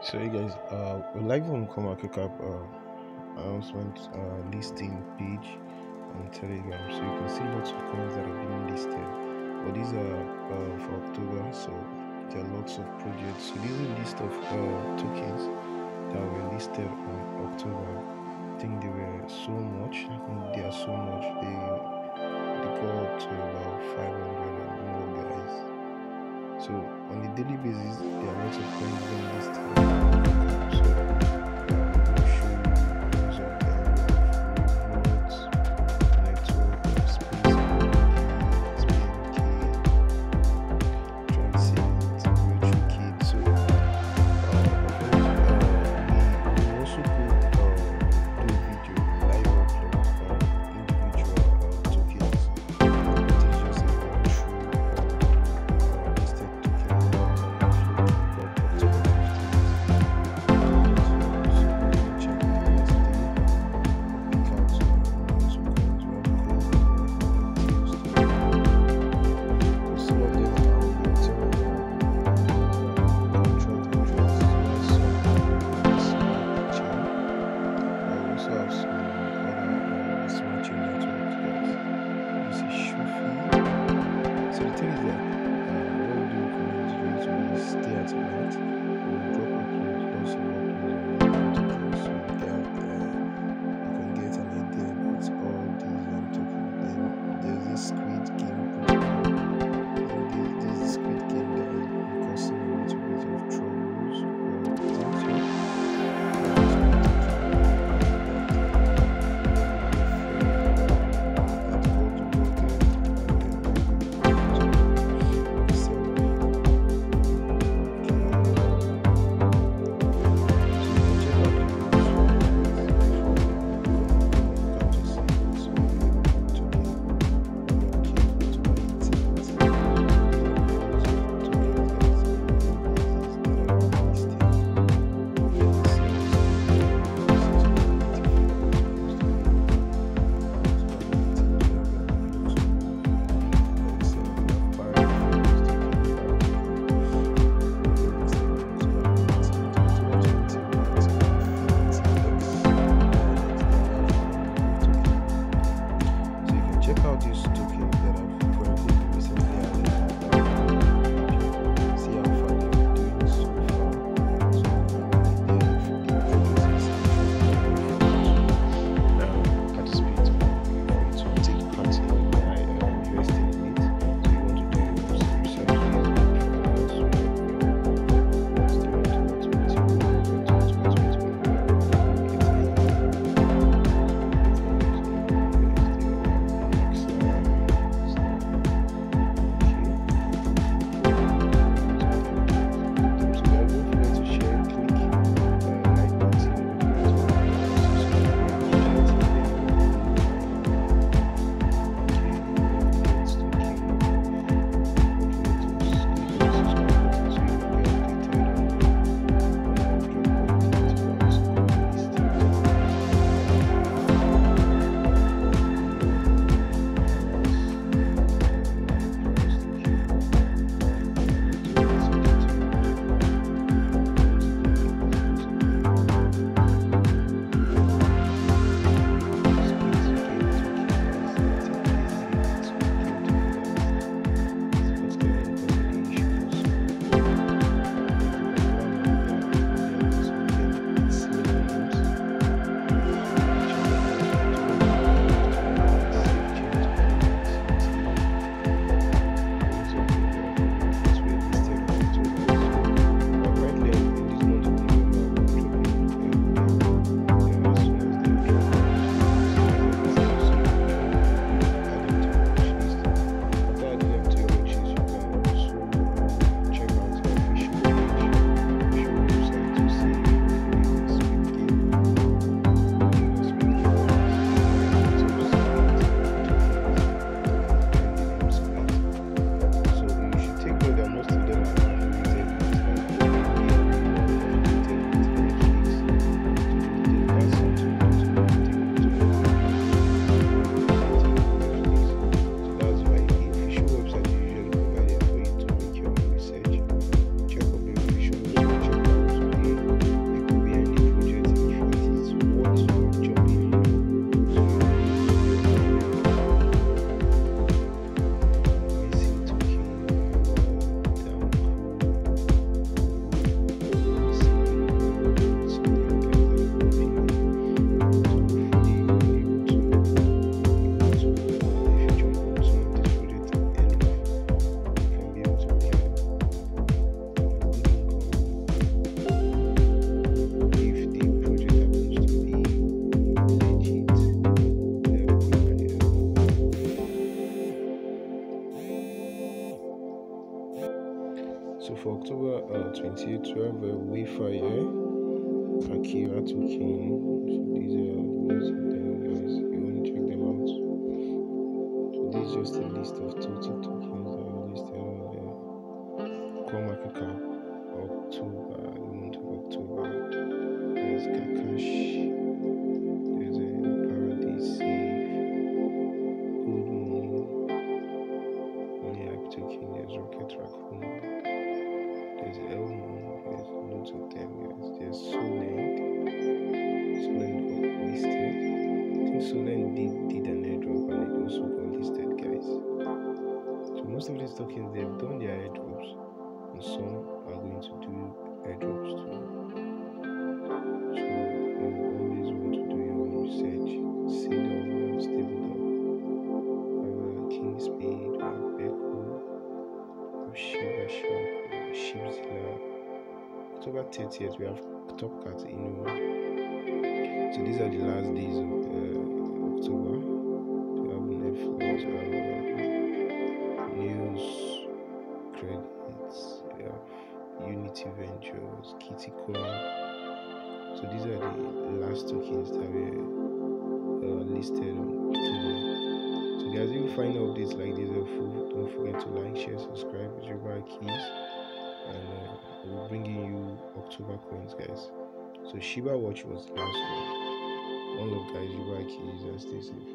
So hey guys, we're live on CoinMarketCap announcement listing page on Telegram. So you can see lots of coins that are being listed. But these are for October, so there are lots of projects. So this is a list of tokens that were listed on October. I think they were so much. I think they are so much. They go up to about 500 and more guys. So on a daily basis, there are lots of coins being listed. 28th, we have a Wafer here, Akira token. So these are most of them, guys. You want to check them out. So this is just a list of total tokens that are listed on the CoinMarketCap October, the month of October. There's Kakash, there's a Paradise Safe, Good Money Hype token, there's Rocket Raccoon, there's Elmo, there's loads of them, guys. There's Solend got listed. I think Solend did an airdrop and it also got listed, guys. So most of these tokens, they've done their airdrops, and some are going to do airdrops too. So you always want to do your own research. Cedar, Stable King Speed, Beko, Shiba Shock, Shipzilla. October 30th, we have Top Cat Inu. So these are the last days of October. We have Netflix, News, Credits, we have Unity Ventures, Kitty Coin. So these are the last tokens that were listed on October. So guys, if you find updates like this helpful, don't forget to like, share, subscribe with your keys, and we're bringing you October coins, guys. So Shiba Watch was the last one. One love, guys. Your keys, and stay safe.